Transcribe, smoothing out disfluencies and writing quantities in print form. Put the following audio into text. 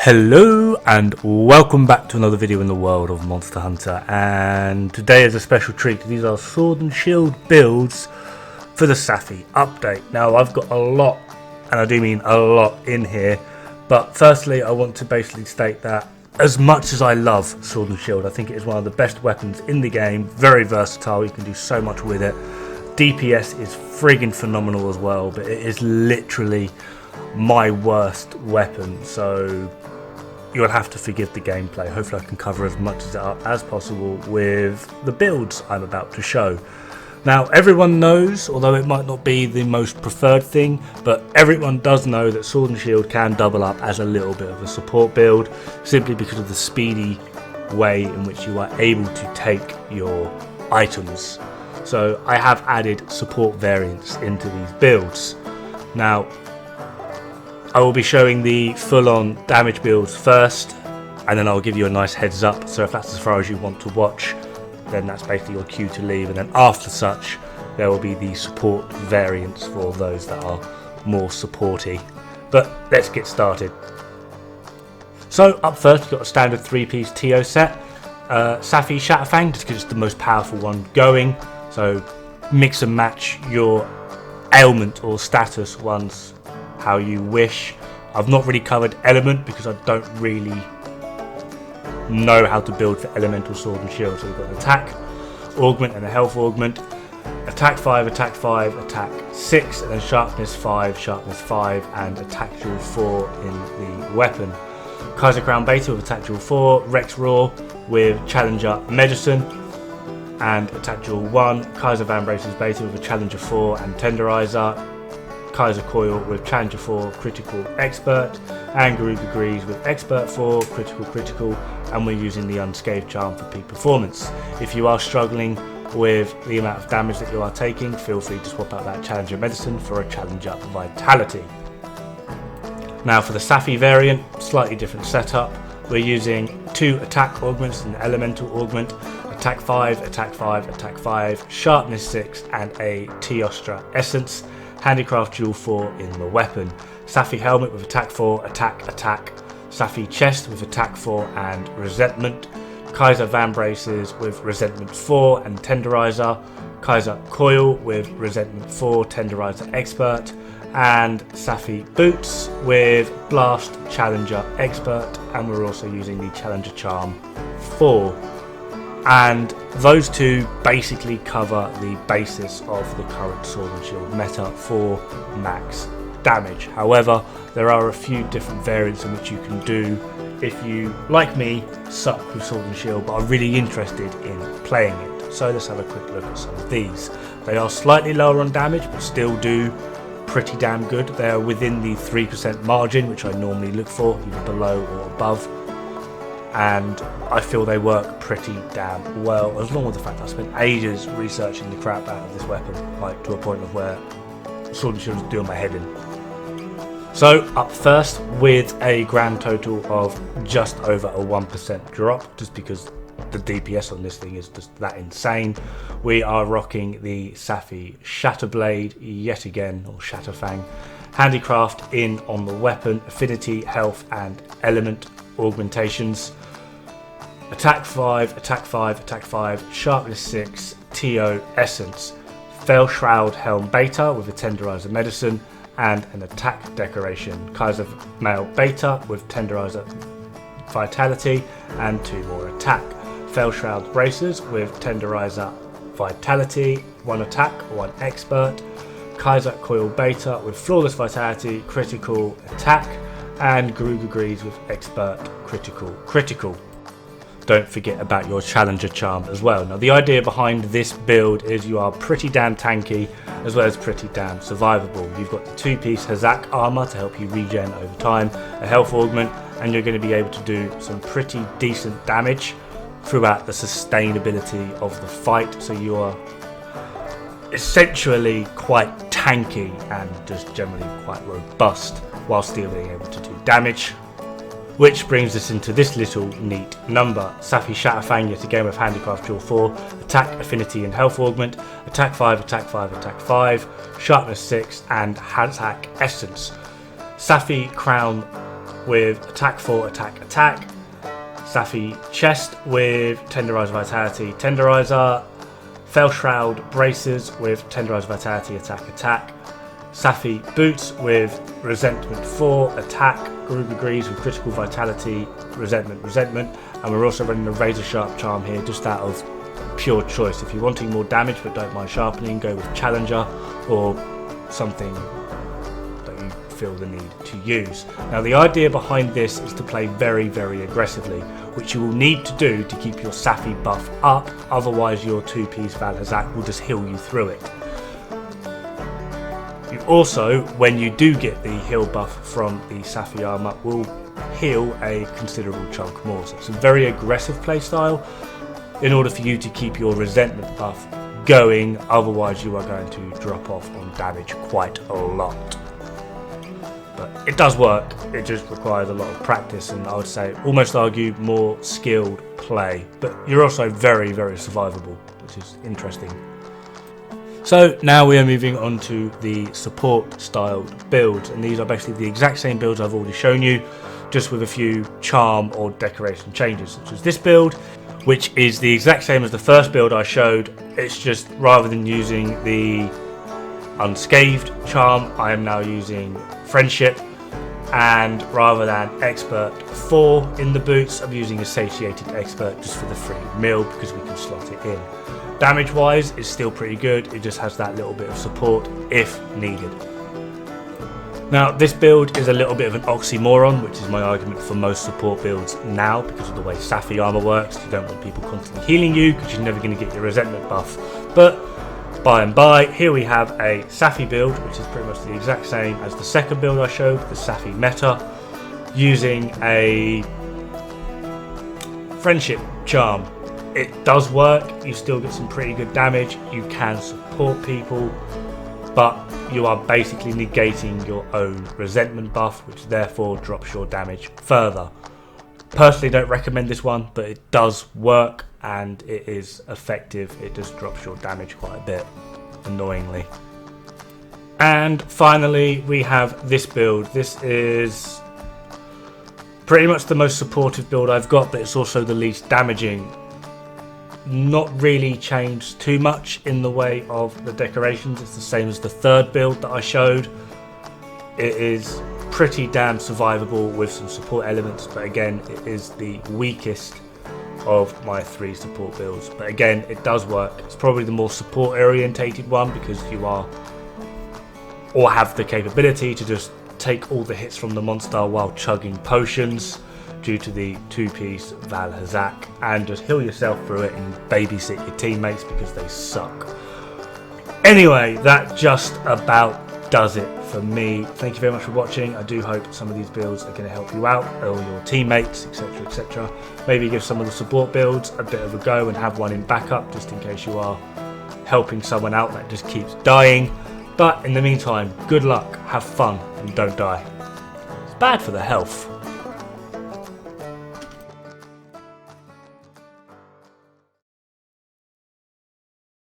Hello and welcome back to another video in the world of Monster Hunter, and today is a special treat. These are sword and shield builds for the Safi update. Now I've got a lot, and I do mean a lot in here, but firstly I want to basically state that as much as I love sword and shield, I think it is one of the best weapons in the game. Very versatile, you can do so much with it. DPS is friggin' phenomenal as well, but it is literally my worst weapon, so you'll have to forgive the gameplay. Hopefully I can cover as much of it up as possible with the builds I'm about to show. Now everyone knows, although it might not be the most preferred thing, but everyone does know that sword and shield can double up as a little bit of a support build, simply because of the speedy way in which you are able to take your items. So I have added support variants into these builds. Now I will be showing the full-on damage builds first, and then I'll give you a nice heads up, so if that's as far as you want to watch, then that's basically your cue to leave, and then after such there will be the support variants for those that are more supporty. But let's get started. So up first we've got a standard 3-piece TO set, Safi Shatterfang, just because it's the most powerful one going, so mix and match your ailment or status ones how you wish. I've not really covered element because I don't really know how to build for elemental sword and shield. So we've got an attack augment and a health augment, attack 5, attack 5, attack 6, and then sharpness 5, and attack dual 4 in the weapon. Kaiser Crown Beta with attack dual 4, Rex Roar with Challenger Medicine, and attack dual 1, Kaiser Van Braces Beta with a Challenger 4 and Tenderizer, Kaiser Coil with Challenger 4 Critical Expert, and Garuga Greaves with Expert 4 Critical, and we're using the Unscathed Charm for peak performance. If you are struggling with the amount of damage that you are taking, feel free to swap out that Challenger Medicine for a Challenger Vitality. Now for the Safi variant, slightly different setup. We're using 2 attack augments and elemental augment, attack 5, attack 5, attack 5, sharpness 6, and a Teostra Essence. Handicraft dual 4 in the weapon. Safi helmet with attack 4, attack, Safi chest with attack 4 and resentment. Kaiser Van Braces with resentment 4 and tenderizer. Kaiser coil with resentment 4, tenderizer expert. And Safi boots with blast challenger expert, and we're also using the Challenger Charm 4. And those two basically cover the basis of the current sword and shield meta for max damage. However, there are a few different variants in which you can do if you, like me, suck with sword and shield but are really interested in playing it. So let's have a quick look at some of these. They are slightly lower on damage but still do pretty damn good. They are within the 3% margin, which I normally look for, either below or above, and I feel they work pretty damn well, as long as the fact that I spent ages researching the crap out of this weapon, like to a point of where sword and shield is doing my head in. So up first with a grand total of just over a 1% drop, just because the DPS on this thing is just that insane. We are rocking the Safi Shatterblade yet again, or Shatterfang. Handicraft in on the weapon, affinity, health and element augmentations. Attack 5, attack 5, attack 5, sharpness 6, TO Essence. Fell Shroud Helm Beta with a Tenderizer Medicine and an attack decoration. Kaiser Mail Beta with Tenderizer Vitality and 2 more attack. Fell Shroud Braces with Tenderizer Vitality, 1 attack, 1 expert. Kaiser Coil Beta with Flawless Vitality, critical attack, and Garuga Greaves with Expert critical. Don't forget about your Challenger Charm as well. Now the idea behind this build is you are pretty damn tanky as well as pretty damn survivable. You've got the 2-piece Hazak armor to help you regen over time, a health augment, and you're going to be able to do some pretty decent damage throughout the sustainability of the fight. So you are essentially quite tanky and just generally quite robust while still being able to do damage. Which brings us into this little neat number. Safi Shatterfang yet again with Handicraft dual 4, attack, affinity and health augment, attack 5, attack 5, attack 5, sharpness 6 and attack essence. Safi Crown with attack 4, attack, attack. Safi chest with tenderizer, vitality, tenderizer. Fell shroud braces with tenderizer, vitality, attack, attack. Safi boots with resentment 4, attack. Garuba greaves with critical vitality, resentment, resentment. And we're also running a razor sharp charm here, just out of pure choice. If you're wanting more damage but don't mind sharpening, go with challenger or something that you feel the need to use. Now the idea behind this is to play very, very aggressively, which you will need to do to keep your Safi buff up, otherwise your 2-piece Valhazak will just heal you through it. You also, when you do get the heal buff from the Safi armor, will heal a considerable chunk more. So it's a very aggressive playstyle in order for you to keep your resentment buff going, otherwise you are going to drop off on damage quite a lot. But it does work, it just requires a lot of practice, and I would say almost argue more skilled play, but you're also very, very survivable, which is interesting. So now we are moving on to the support styled builds, and these are basically the exact same builds I've already shown you, just with a few charm or decoration changes, such as this build, which is the exact same as the first build I showed. It's just rather than using the unscathed charm, I am now using friendship, and rather than expert 4 in the boots, I'm using a satiated expert just for the free meal because we can slot it in. Damage wise, it's still pretty good, it just has that little bit of support if needed. Now this build is a little bit of an oxymoron, which is my argument for most support builds now, because of the way Safi armor works. You don't want people constantly healing you because you're never going to get your resentment buff. But by and by, here we have a Safi build, which is pretty much the exact same as the second build I showed, the Safi meta, using a friendship charm. It does work, you still get some pretty good damage, you can support people, but you are basically negating your own resentment buff, which therefore drops your damage further. Personally don't recommend this one, but it does work and it is effective. It just drops your damage quite a bit, annoyingly. And finally we have this build. This is pretty much the most supportive build I've got, but it's also the least damaging. Not really changed too much in the way of the decorations. It's the same as the third build that I showed. It is pretty damn survivable with some support elements, but again it is the weakest of my 3 support builds. But again, it does work. It's probably the more support orientated one because you are or have the capability to just take all the hits from the monster while chugging potions due to the 2-piece Valhazak, and just heal yourself through it and babysit your teammates because they suck. Anyway, that just about does it for me. Thank you very much for watching. I do hope some of these builds are going to help you out or your teammates, etc, etc. Maybe give some of the support builds a bit of a go and have one in backup just in case you are helping someone out that just keeps dying. But in the meantime, good luck, have fun and don't die. It's bad for the health.